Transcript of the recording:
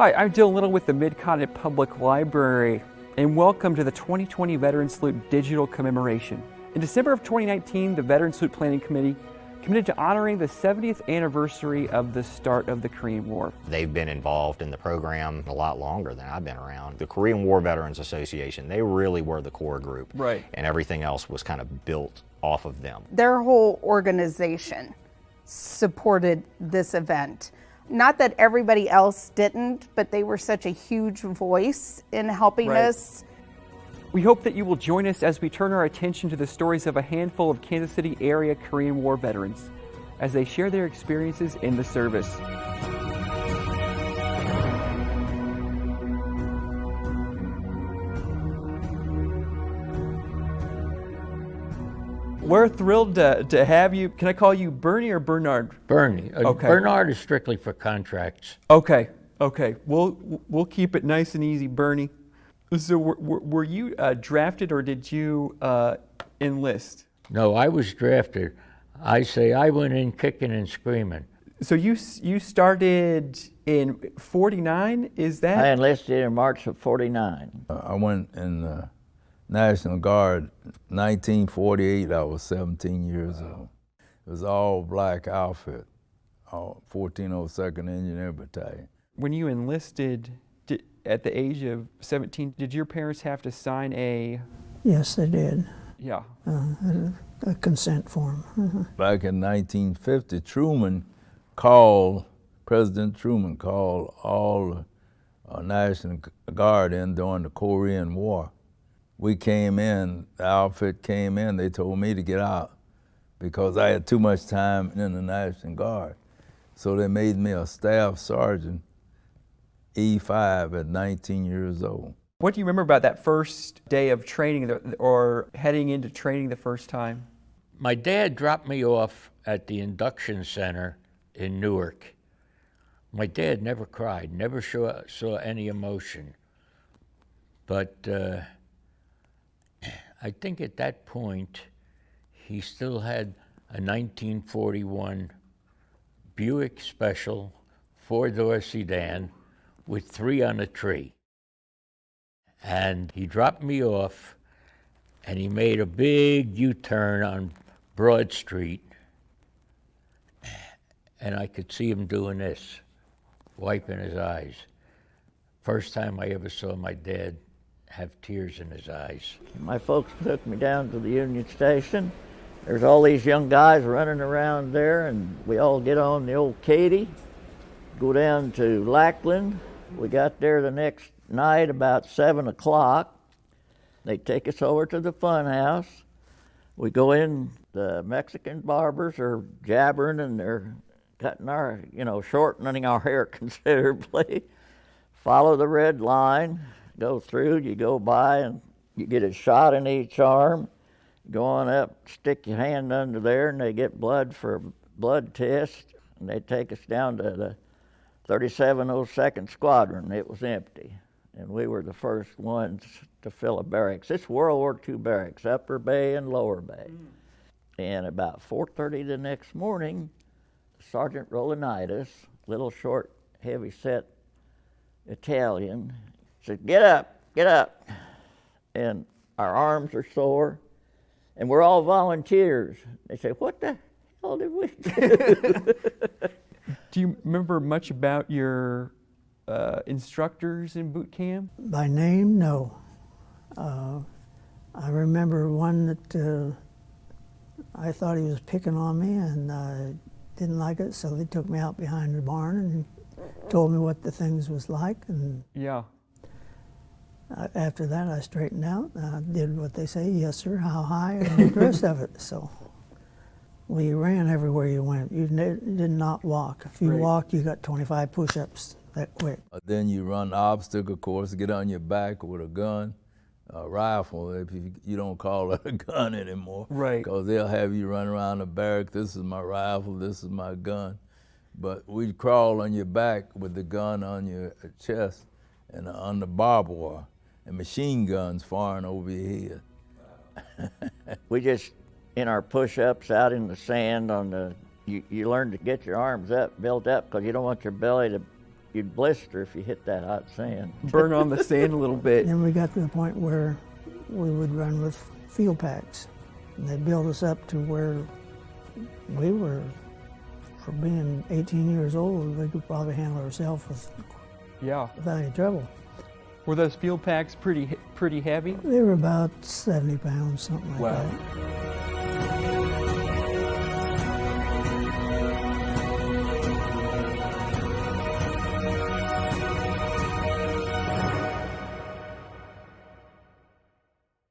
Hi, I'm Dylan Little with the Mid-Continent Public Library, and welcome to the 2020 Veteran Salute Digital Commemoration. In December of 2019, the Veteran Salute Planning Committee committed to honoring the 70th anniversary of the start of the Korean War. They've been involved in the program a lot longer than I've been around. The Korean War Veterans Association, they really were the core group. Right. And everything else was kind of built off of them. Their whole organization supported this event. Not that everybody else didn't, but they were such a huge voice in helping us. We hope that you will join us as we turn our attention to the stories of a handful of Kansas City area Korean War veterans as they share their experiences in the service. We're thrilled to have you. Can I call you Bernie or Bernard? Bernie. Okay. Bernard is strictly for contracts. Okay. We'll keep it nice and easy, Bernie. So were you drafted or did you enlist? No, I was drafted. I say I went in kicking and screaming. So you started in 49, is that? I enlisted in March of 49. I went in the National Guard 1948. I was 17 years old. It was all black outfit, 1402nd Engineer Battalion. When you enlisted at the age of 17, did your parents have to sign a? Yes, they did. Yeah. A consent form. Back in 1950, President Truman called all the National Guard in during the Korean War. We came in, the outfit came in, they told me to get out because I had too much time in the National Guard. So they made me a staff sergeant, E5 at 19 years old. What do you remember about that first day of training or heading into training the first time? My dad dropped me off at the induction center in Newark. My dad never cried, never saw any emotion. But I think at that point, he still had a 1941 Buick Special 4-door sedan with 3 on a tree. And he dropped me off and he made a big U-turn on Broad Street. And I could see him doing this, wiping his eyes. First time I ever saw my dad have tears in his eyes. My folks took me down to the Union Station. There's all these young guys running around there, and we all get on the old Katy, go down to Lackland. We got there the next night about 7 o'clock. They take us over to the fun house. We go in, the Mexican barbers are jabbering and they're cutting our, shortening our hair considerably. Follow the red line, go through, you go by and you get a shot in each arm. Go on up, stick your hand under there and they get blood for a blood test. And they take us down to the 3702nd Squadron. It was empty. And we were the first ones to fill a barracks. It's World War II barracks, Upper Bay and Lower Bay. And about 4:30 the next morning, Sergeant Rolanitis, little short, heavy-set Italian, said, get up. And our arms are sore, and we're all volunteers. They say, what the hell did we do? Do you remember much about your instructors in boot camp? By name, no. I remember one that I thought he was picking on me and I didn't like it, so they took me out behind the barn and told me what the things was like. And yeah. After that, I straightened out. I did what they say, yes sir, how high, and the rest of it. So we ran everywhere you went. You did not walk. If you walked, you got 25 push-ups that quick. Then you run the obstacle course, get on your back with a gun, a rifle, if you don't call it a gun anymore. Right. Because they'll have you run around the barrack, this is my rifle, this is my gun. But we'd crawl on your back with the gun on your chest and on the barbed wire, and machine guns firing over your head. We just, in our push-ups out in the sand on the, you learn to get your arms up, built up, because you don't want your belly to you'd blister if you hit that hot sand. Burn on the sand a little bit. Then we got to the point where we would run with field packs. And they built us up to where we were, for being 18 years old, we could probably handle ourselves Yeah. without any trouble. Were those field packs pretty heavy? They were about 70 pounds, something like Wow. that.